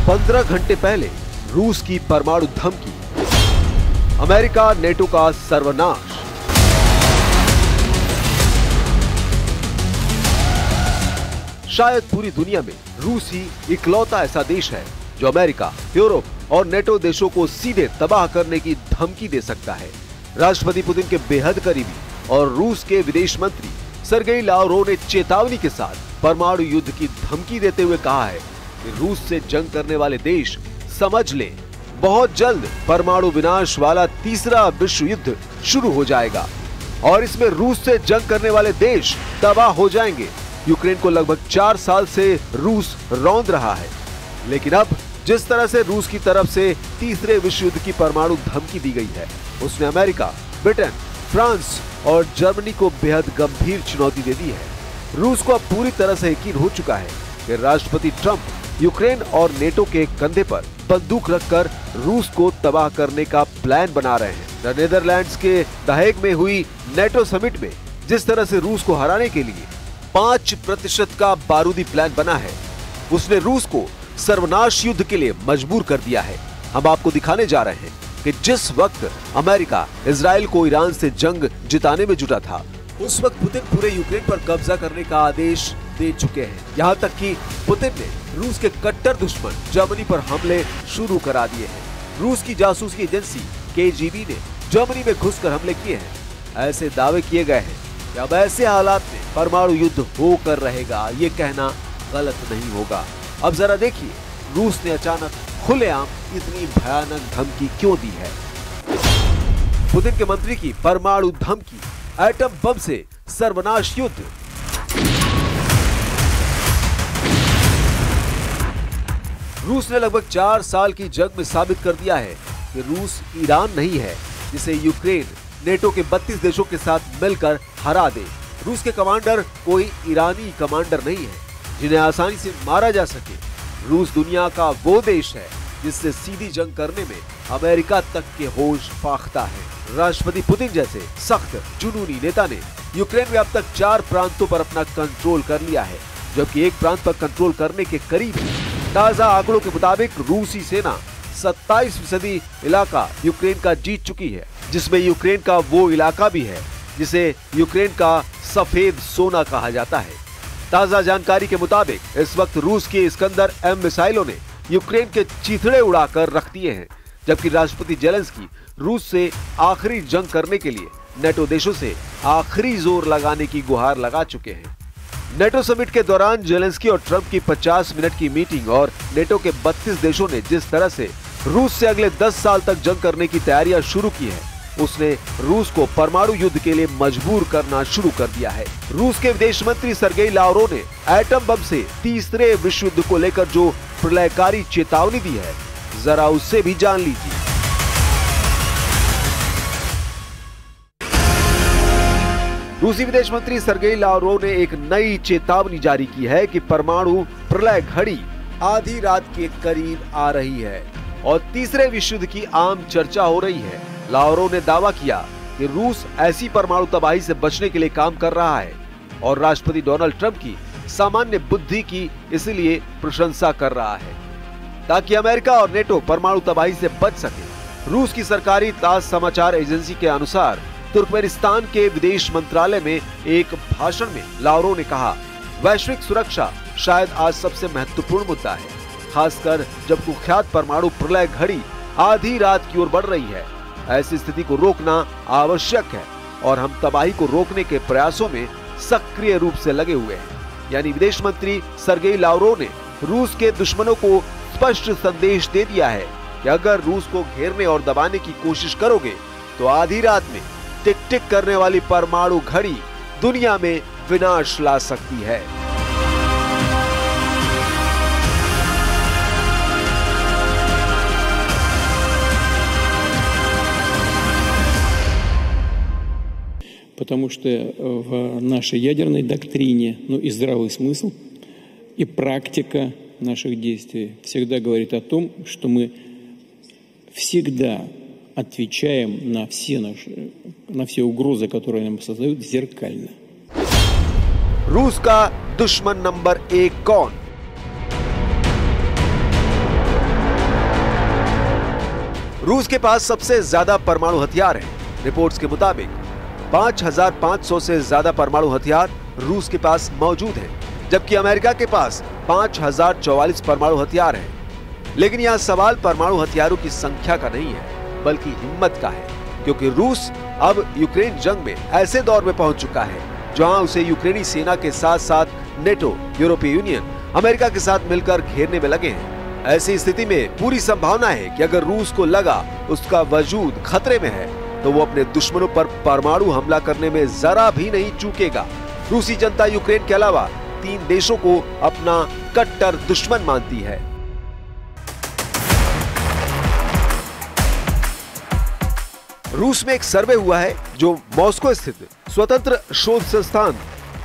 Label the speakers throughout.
Speaker 1: 15 घंटे पहले रूस की परमाणु धमकी, अमेरिका नेटो का सर्वनाश। शायद पूरी दुनिया में रूस ही इकलौता ऐसा देश है जो अमेरिका, यूरोप और नेटो देशों को सीधे तबाह करने की धमकी दे सकता है। राष्ट्रपति पुतिन के बेहद करीबी और रूस के विदेश मंत्री सर्गेई लावरोव ने चेतावनी के साथ परमाणु युद्ध की धमकी देते हुए कहा है कि रूस से जंग करने वाले देश समझ लें, बहुत जल्द परमाणु विनाश वाला तीसरा विश्व युद्ध शुरू हो जाएगा और इसमें रूस से जंग करने वाले देश तबाह हो जाएंगे। यूक्रेन को लगभग 4 साल से रूस रौंद रहा है, लेकिन अब जिस तरह से रूस की तरफ से तीसरे विश्व युद्ध की परमाणु धमकी दी गई है, उसने अमेरिका, ब्रिटेन, फ्रांस और जर्मनी को बेहद गंभीर चुनौती दे दी है। रूस को अब पूरी तरह से यकीन हो चुका है कि राष्ट्रपति ट्रंप यूक्रेन और नेटो के कंधे पर बंदूक रखकर रूस को तबाह करने का प्लान बना रहे हैं। द नीदरलैंड्स के द हेग में हुई नेटो समिट में जिस तरह से रूस को हराने के लिए 5% का बारूदी प्लान बना है, उसने रूस को सर्वनाश युद्ध के लिए मजबूर कर दिया है। हम आपको दिखाने जा रहे हैं कि जिस वक्त अमेरिका इजराइल को ईरान से जंग जिताने में जुटा था, उस वक्त पुतिन पूरे यूक्रेन पर कब्जा करने का आदेश दे चुके हैं। यहाँ तक कि पुतिन ने रूस के कट्टर दुश्मन जर्मनी पर हमले शुरू करा दिए हैं। रूस की जासूसी एजेंसी KGB ने जर्मनी में घुसकर हमले किए हैं। ऐसे दावे किए गए हैं कि अब ऐसे हालात में परमाणु युद्ध होकर रहेगा, ये कहना गलत नहीं होगा। अब जरा देखिए रूस ने अचानक खुलेआम इतनी भयानक धमकी क्यों दी है। पुतिन के मंत्री की परमाणु धमकी, एटम बम से सर्वनाश युद्ध। रूस ने लगभग 4 साल की जंग में साबित कर दिया है कि रूस ईरान नहीं है जिसे यूक्रेन नेटो के 32 देशों के साथ मिलकर हरा दे। रूस के कमांडर कोई ईरानी कमांडर नहीं है जिन्हें आसानी से मारा जा सके। रूस दुनिया का वो देश है जिससे सीधी जंग करने में अमेरिका तक के होश फाख्ता है। राष्ट्रपति पुतिन जैसे सख्त जुनूनी नेता ने यूक्रेन में अब तक 4 प्रांतों पर अपना कंट्रोल कर लिया है, जबकि एक प्रांत पर कंट्रोल करने के करीब है। ताजा आंकड़ों के मुताबिक रूसी सेना 27% इलाका यूक्रेन का जीत चुकी है, जिसमें यूक्रेन का वो इलाका भी है जिसे यूक्रेन का सफेद सोना कहा जाता है। ताजा जानकारी के मुताबिक इस वक्त रूस के इस्कंदर M मिसाइलों ने यूक्रेन के चीथड़े उड़ाकर रख दिए हैं, जबकि राष्ट्रपति जेलेंस्की रूस से आखिरी जंग करने के लिए नेटो देशों से आखिरी जोर लगाने की गुहार लगा चुके हैं। नेटो समिट के दौरान जेलेंस्की और ट्रंप की 50 मिनट की मीटिंग और नेटो के 32 देशों ने जिस तरह से रूस से अगले 10 साल तक जंग करने की तैयारियां शुरू की है, उसने रूस को परमाणु युद्ध के लिए मजबूर करना शुरू कर दिया है। रूस के विदेश मंत्री सर्गेई लावरोव ने एटम बम से तीसरे विश्व युद्ध को लेकर जो प्रलयकारी चेतावनी दी है, जरा उससे भी जान लीजिए। रूसी विदेश मंत्री सर्गेई लावरोव ने एक नई चेतावनी जारी की है कि परमाणु प्रलय घड़ी आधी रात के करीब आ रही है और तीसरे विश्व युद्ध की आम चर्चा हो रही है। लावरोव ने दावा किया कि रूस ऐसी परमाणु तबाही से बचने के लिए काम कर रहा है और राष्ट्रपति डोनाल्ड ट्रंप की सामान्य बुद्धि की इसलिए प्रशंसा कर रहा है ताकि अमेरिका और नेटो परमाणु तबाही से बच सके। रूस की सरकारी तास समाचार एजेंसी के अनुसार तुर्कमेनिस्तान के विदेश मंत्रालय में एक भाषण में लावरोव ने कहा, वैश्विक सुरक्षा शायद आज सबसे महत्वपूर्ण मुद्दा है, खासकर जब कुख्यात परमाणु प्रलय घड़ी आधी रात की ओर बढ़ रही है। ऐसी स्थिति को रोकना आवश्यक है और हम तबाही को रोकने के प्रयासों में सक्रिय रूप से लगे हुए हैं। यानी विदेश मंत्री सर्गेई लावरोव ने रूस के दुश्मनों को स्पष्ट संदेश दे दिया है कि अगर रूस को घेरने और दबाने की कोशिश करोगे तो आधी रात में टिक टिक करने वाली परमाणु घड़ी दुनिया में विनाश ला सकती है।
Speaker 2: Потому что в нашей ядерной доктрине, и здравый смысл, и практика наших действий всегда говорит о том, что мы всегда отвечаем на все угрозы, которые нам создают, зеркально.
Speaker 1: रूस का दुश्मन नंबर 1 कौन? रूस के पास सबसे ज्यादा परमाणु हथियार हैं। रिपोर्ट्स के मुताबिक 5500 से ज्यादा परमाणु हथियार रूस के पास मौजूद हैं, जबकि अमेरिका के पास 5044 परमाणु हथियार हैं। लेकिन यह सवाल परमाणु हथियारों की संख्या का नहीं है, बल्कि हिम्मत का है, क्योंकि रूस अब यूक्रेन जंग में ऐसे दौर में पहुंच चुका है जहां उसे यूक्रेनी सेना के साथ साथ नेटो, यूरोपीय यूनियन, अमेरिका के साथ मिलकर घेरने में लगे हैं। ऐसी स्थिति में पूरी संभावना है कि अगर रूस को लगा उसका वजूद खतरे में है, तो वो अपने दुश्मनों पर परमाणु हमला करने में जरा भी नहीं चूकेगा। रूसी जनता यूक्रेन के अलावा 3 देशों को अपना कट्टर दुश्मन मानती है। रूस में एक सर्वे हुआ है जो मॉस्को स्थित स्वतंत्र शोध संस्थान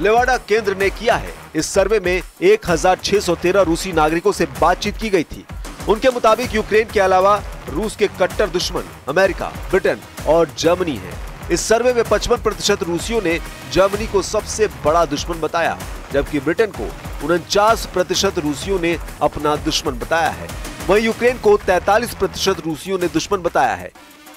Speaker 1: लेवाडा केंद्र ने किया है। इस सर्वे में 1613 रूसी नागरिकों से बातचीत की गई थी। उनके मुताबिक यूक्रेन के अलावा रूस के कट्टर दुश्मन अमेरिका, ब्रिटेन और जर्मनी है। इस सर्वे में 55% रूसियों ने जर्मनी को सबसे बड़ा दुश्मन बताया, जबकि ब्रिटेन को 49% रूसियों ने अपना दुश्मन बताया है। वहीं यूक्रेन को 43% रूसियों ने दुश्मन बताया है।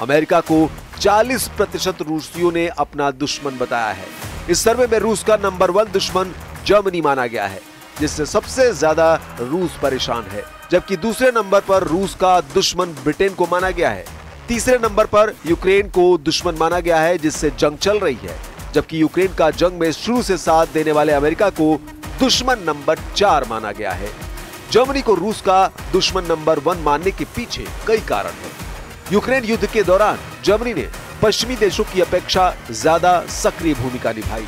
Speaker 1: अमेरिका को 40% रूसियों ने अपना दुश्मन बताया है। इस सर्वे में रूस का नंबर 1 दुश्मन जर्मनी माना गया है, जिससे सबसे ज्यादा रूस परेशान है, जबकि दूसरे नंबर पर रूस का दुश्मन ब्रिटेन को माना गया है। तीसरे नंबर पर यूक्रेन को दुश्मन माना गया है, जिससे जंग चल रही है, जबकि यूक्रेन का जंग में शुरू से साथ देने वाले अमेरिका को दुश्मन नंबर 4 माना गया है। जर्मनी को रूस का दुश्मन नंबर 1 मानने के पीछे कई कारण हैं। यूक्रेन युद्ध के दौरान जर्मनी ने पश्चिमी देशों की अपेक्षा ज्यादा सक्रिय भूमिका निभाई।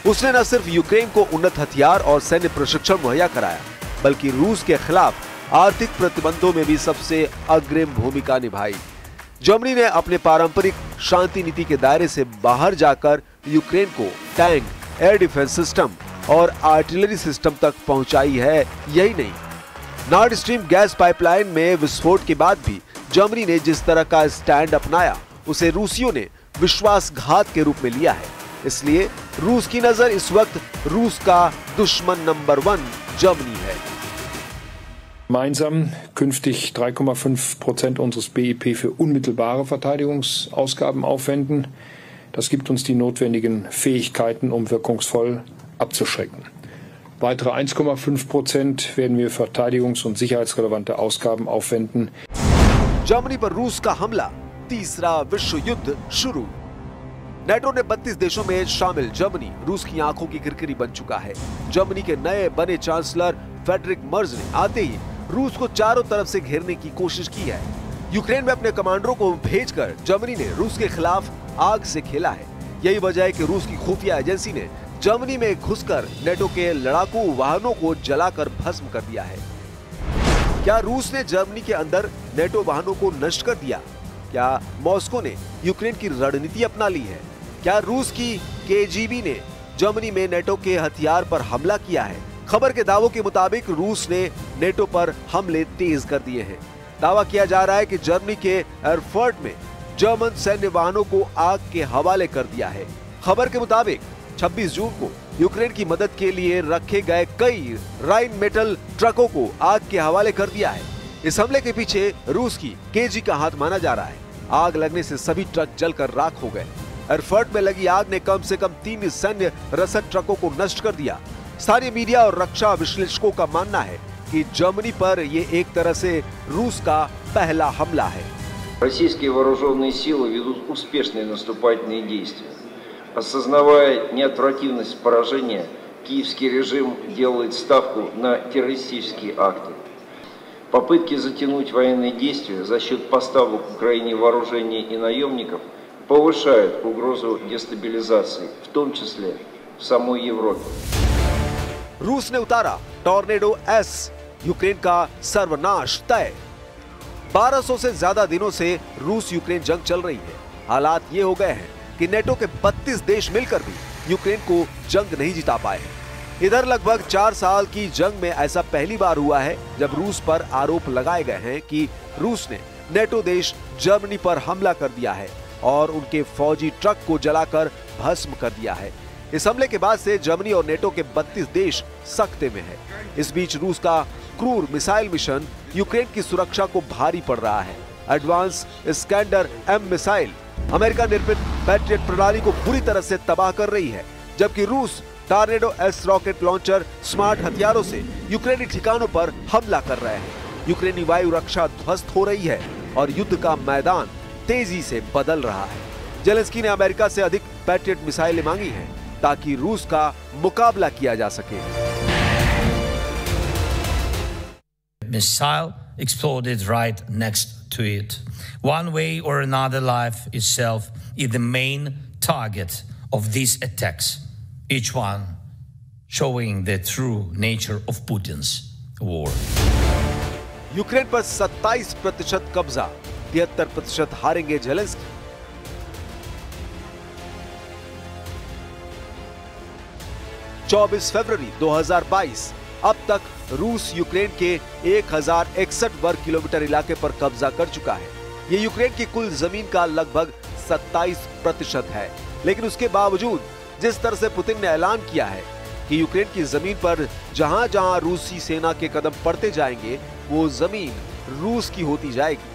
Speaker 1: उसने न सिर्फ यूक्रेन को उन्नत हथियार और सैन्य प्रशिक्षण मुहैया कराया, बल्कि रूस के खिलाफ आर्थिक प्रतिबंधों में भी सबसे अग्रिम भूमिका निभाई। जर्मनी ने अपने पारंपरिक शांति नीति के दायरे से बाहर जाकर यूक्रेन को टैंक, एयर डिफेंस सिस्टम और आर्टिलरी सिस्टम तक पहुंचाई है। यही नहीं, नॉर्ड स्ट्रीम गैस पाइपलाइन में विस्फोट के बाद भी जर्मनी ने जिस तरह का स्टैंड अपनाया, उसे रूसियों ने विश्वासघात के रूप में लिया है। इसलिए रूस की नजर इस वक्त रूस का दुश्मन नंबर 1 जर्मनी है।
Speaker 3: Gemeinsam künftig 3,5% unseres BIP für unmittelbare Verteidigungsausgaben aufwenden. Das gibt uns die notwendigen Fähigkeiten, um wirkungsvoll abzuschrecken. Weitere 1,5% werden wir verteidigungs- und sicherheitsrelevante Ausgaben aufwenden.
Speaker 1: Germany पर रूस का हमला, तीसरा विश्व युद्ध शुरू। नेटो ने 32 देशों में शामिल जर्मनी रूस की आंखों की किरकिरी बन चुका है। जर्मनी के नए बने चांसलर फ्रेडरिक मर्ज ने आते ही रूस को चारों तरफ से घेरने की कोशिश की है। यूक्रेन में अपने कमांडरों को भेजकर जर्मनी ने रूस के खिलाफ आग से खेला है। यही वजह है कि रूस की खुफिया एजेंसी ने जर्मनी में घुसकर नेटो के लड़ाकू वाहनों को जलाकर भस्म कर दिया है। क्या रूस ने जर्मनी के अंदर नेटो वाहनों को नष्ट कर दिया? क्या मॉस्को ने यूक्रेन की रणनीति अपना ली है? क्या रूस की केजीबी ने जर्मनी में नेटो के हथियार पर हमला किया है? खबर के दावों के मुताबिक रूस ने नेटो पर हमले तेज कर दिए हैं। दावा किया जा रहा है कि जर्मनी के एरफर्ट में जर्मन सैन्य वाहनों को आग के हवाले कर दिया है। खबर के मुताबिक 26 जून को यूक्रेन की मदद के लिए रखे गए कई राइन मेटल ट्रकों को आग के हवाले कर दिया है। इस हमले के पीछे रूस की केजी का हाथ माना जा रहा है। आग लगने से सभी ट्रक जलकर राख हो गए। एरफर्ट में लगी आग ने कम से कम 3 सैन्य रसद ट्रकों को नष्ट कर दिया। स्थानीय मीडिया और रक्षा विश्लेषकों का मानना है कि जर्मनी पर ये एक तरह से रूस का पहला हमला है।
Speaker 4: Российские вооруженные силы ведут успешные наступательные действия. Осознавая неотвратимость поражения, киевский режим делает ставку на террористические акты. Попытки затянуть военные действия за счет поставок Украине вооружений и наемников повышают угрозу дестабилизации, в том числе в самой Европе.
Speaker 1: रूस ने उतारा टॉर्नेडो एस, यूक्रेन का सर्वनाश तय। 1200 से ज्यादा दिनों से रूस यूक्रेन जंग चल रही है। हालात ये हो गए हैं कि नेटो के 32 देश मिलकर भी यूक्रेन को जंग नहीं जिता पाए हैं। इधर लगभग 4 साल की जंग में ऐसा पहली बार हुआ है जब रूस पर आरोप लगाए गए हैं कि रूस ने नेटो देश जर्मनी पर हमला कर दिया है और उनके फौजी ट्रक को जलाकर भस्म कर दिया है। इस हमले के बाद से जर्मनी और नेटो के 32 देश सख्ते में है। इस बीच रूस का क्रूर मिसाइल मिशन यूक्रेन की सुरक्षा को भारी पड़ रहा है। एडवांस स्कैंडर M मिसाइल अमेरिका निर्मित पैट्रियट प्रणाली को बुरी तरह से तबाह कर रही है, जबकि रूस tornado S rocket launcher smart हथियारों से यूक्रेनी ठिकानों पर हमला कर रहे हैं। यूक्रेनी वायु रक्षा ध्वस्त हो रही है और युद्ध का मैदान तेजी से बदल रहा है। जेलेंस्की ने अमेरिका से अधिक पैट्रियट मिसाइलें मांगी हैं ताकि रूस का मुकाबला किया जा सके।
Speaker 5: Missile exploded right next to it. One way or another, life itself is the main target of these attacks. Each one showing the true nature of Putin's war.
Speaker 1: Ukraine पर 27% कब्जा, 73% हारेंगे जेलेंस्की। फरवरी 2022 अब तक रूस यूक्रेन के 1061 वर्ग kilometre इलाके पर कब्जा कर चुका है। ये यूक्रेन की कुल जमीन का लगभग 27% है। लेकिन उसके बावजूद जिस तरह से पुतिन ने ऐलान किया है कि यूक्रेन की जमीन पर जहां जहां रूसी सेना के कदम पड़ते जाएंगे वो जमीन रूस की होती जाएगी,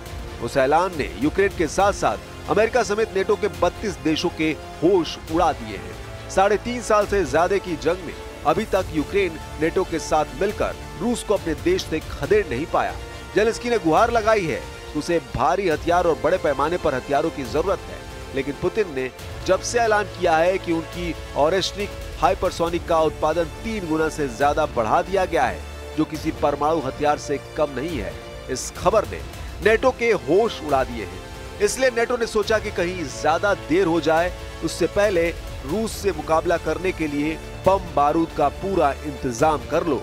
Speaker 1: उस ऐलान ने यूक्रेन के साथ साथ अमेरिका समेत नेटो के 32 देशों के होश उड़ा दिए हैं। 3.5 साल से ज्यादा की जंग में अभी तक यूक्रेन नेटो के साथ मिलकर रूस को अपने देश से खदेड़ नहीं पाया। जेलेंस्की ने गुहार लगाई है कि उसे भारी हथियार और बड़े पैमाने पर हथियारों की जरूरत है, लेकिन पुतिन ने जब से ऐलान किया है कि उनकी ऑरेस्निक हाइपरसोनिक का उत्पादन 3 गुना से ज्यादा बढ़ा दिया गया है, जो किसी परमाणु हथियार से कम नहीं है, इस खबर ने नेटो के होश उड़ा दिए हैं। इसलिए नेटो ने सोचा कि कहीं ज्यादा देर हो जाए उससे पहले रूस से मुकाबला करने के लिए बम बारूद का पूरा इंतजाम कर लो।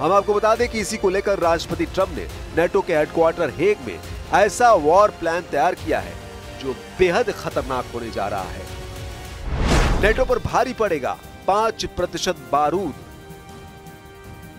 Speaker 1: हम आपको बता दें कि इसी को लेकर राष्ट्रपति ट्रंप ने नेटो के हेडक्वार्टर हेग में ऐसा वॉर प्लान तैयार किया है जो बेहद खतरनाक होने जा रहा है। नेटो पर भारी पड़ेगा 5% बारूद।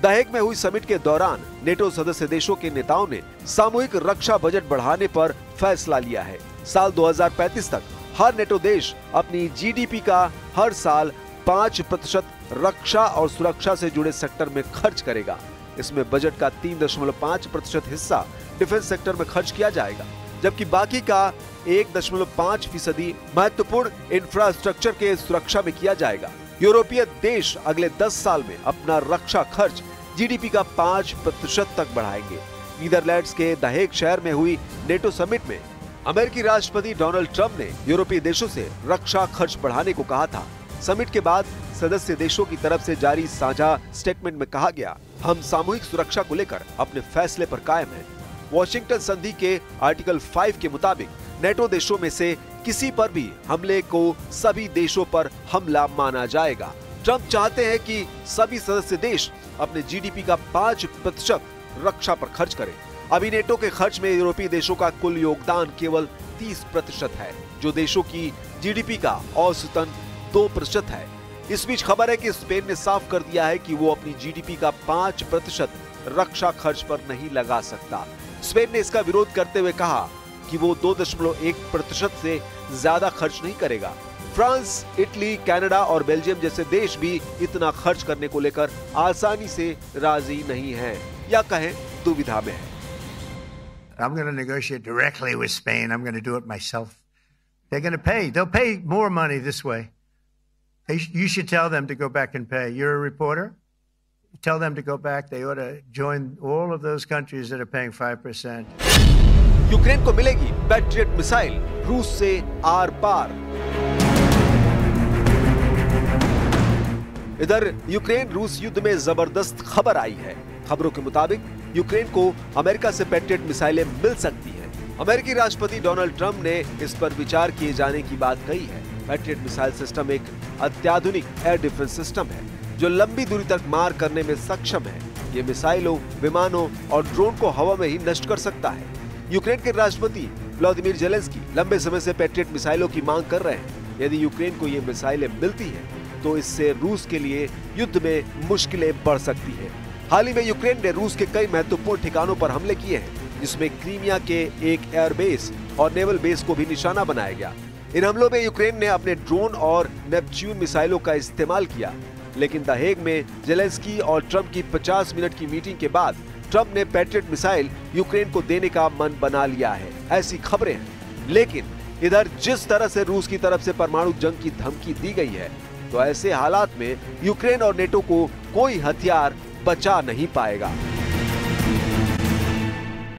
Speaker 1: द हेग में हुई समिट के दौरान नेटो सदस्य देशों के नेताओं ने सामूहिक रक्षा बजट बढ़ाने पर फैसला लिया है। साल 2035 तक हर नेटो देश अपनी जीडीपी का हर साल 5% रक्षा और सुरक्षा से जुड़े सेक्टर में खर्च करेगा। इसमें बजट का 3.5% हिस्सा डिफेंस सेक्टर में खर्च किया जाएगा, जबकि बाकी का 1.5% महत्वपूर्ण इंफ्रास्ट्रक्चर के सुरक्षा में किया जाएगा। यूरोपीय देश अगले 10 साल में अपना रक्षा खर्च जीडीपी का 5% तक बढ़ाएंगे। नीदरलैंड्स के द हेग शहर में हुई नेटो समिट में अमेरिकी राष्ट्रपति डोनाल्ड ट्रंप ने यूरोपीय देशों से रक्षा खर्च बढ़ाने को कहा था। समिट के बाद सदस्य देशों की तरफ से जारी साझा स्टेटमेंट में कहा गया, हम सामूहिक सुरक्षा को लेकर अपने फैसले पर कायम हैं। वॉशिंगटन संधि के आर्टिकल 5 के मुताबिक नेटो देशों में से किसी पर भी हमले को सभी देशों पर हमला माना जाएगा। ट्रंप चाहते हैं कि सभी सदस्य देश अपने जीडीपी का 5% रक्षा पर खर्च करें। अभी नेटो के खर्च में यूरोपीय देशों का कुल योगदान केवल 30% है, जो देशों की जीडीपी का औसतन 2% है। इस बीच खबर है कि स्पेन ने साफ कर दिया है कि वो अपनी जीडीपी का 5% रक्षा खर्च पर नहीं लगा सकता। स्पेन ने इसका विरोध करते हुए कहा कि वो 2.1% से ज्यादा खर्च नहीं करेगा। फ्रांस, इटली, कनाडा और बेल्जियम जैसे देश भी इतना खर्च करने को लेकर आसानी से राजी नहीं हैं, या कहें दुविधा में है।
Speaker 6: I'm going to negotiate directly with Spain. I'm going to do it myself. They're going to pay. They'll pay more money this way. You should tell them to go back and pay. You're a reporter. Tell them to go back. They ought to join all of those countries that are paying 5%.
Speaker 1: Ukraine को मिलेगी patriot missile रूस से are पार। इधर Ukraine रूस युद्ध में जबरदस्त खबर आई है। खबरों के मुताबिक यूक्रेन को अमेरिका से पैट्रियट मिसाइलें मिल सकती हैं। अमेरिकी राष्ट्रपति डोनाल्ड ट्रंप ने इस पर विचार किए जाने की बात कही है। पैट्रियट मिसाइल सिस्टम एक अत्याधुनिक एयर डिफेंस सिस्टम है जो लंबी दूरी तक मार करने में सक्षम है। ये मिसाइलों, विमानों और ड्रोन को हवा में ही नष्ट कर सकता है। यूक्रेन के राष्ट्रपति व्लादिमीर जेलेंस्की लंबे समय से पैट्रियट मिसाइलों की मांग कर रहे हैं। यदि यूक्रेन को ये मिसाइलें मिलती हैं, तो इससे रूस के लिए युद्ध में मुश्किलें बढ़ सकती हैं। हाल ही में यूक्रेन ने रूस के कई महत्वपूर्ण ठिकानों पर हमले किए हैं, जिसमें क्रीमिया के एक एयरबेस और नेवल बेस को भी निशाना बनाया गया। इन हमलों में यूक्रेन ने अपने ड्रोन और नेपच्यून मिसाइलों का इस्तेमाल किया, लेकिन द हेग में जेलेंस्की और ट्रंप की 50 मिनट की मीटिंग के बाद ट्रंप ने पैट्रियट मिसाइल यूक्रेन को देने का मन बना लिया है, ऐसी खबरें हैं। लेकिन इधर जिस तरह से रूस की तरफ से परमाणु जंग की धमकी दी गई है, तो ऐसे हालात में यूक्रेन और नेटो को कोई हथियार बचा नहीं पाएगा।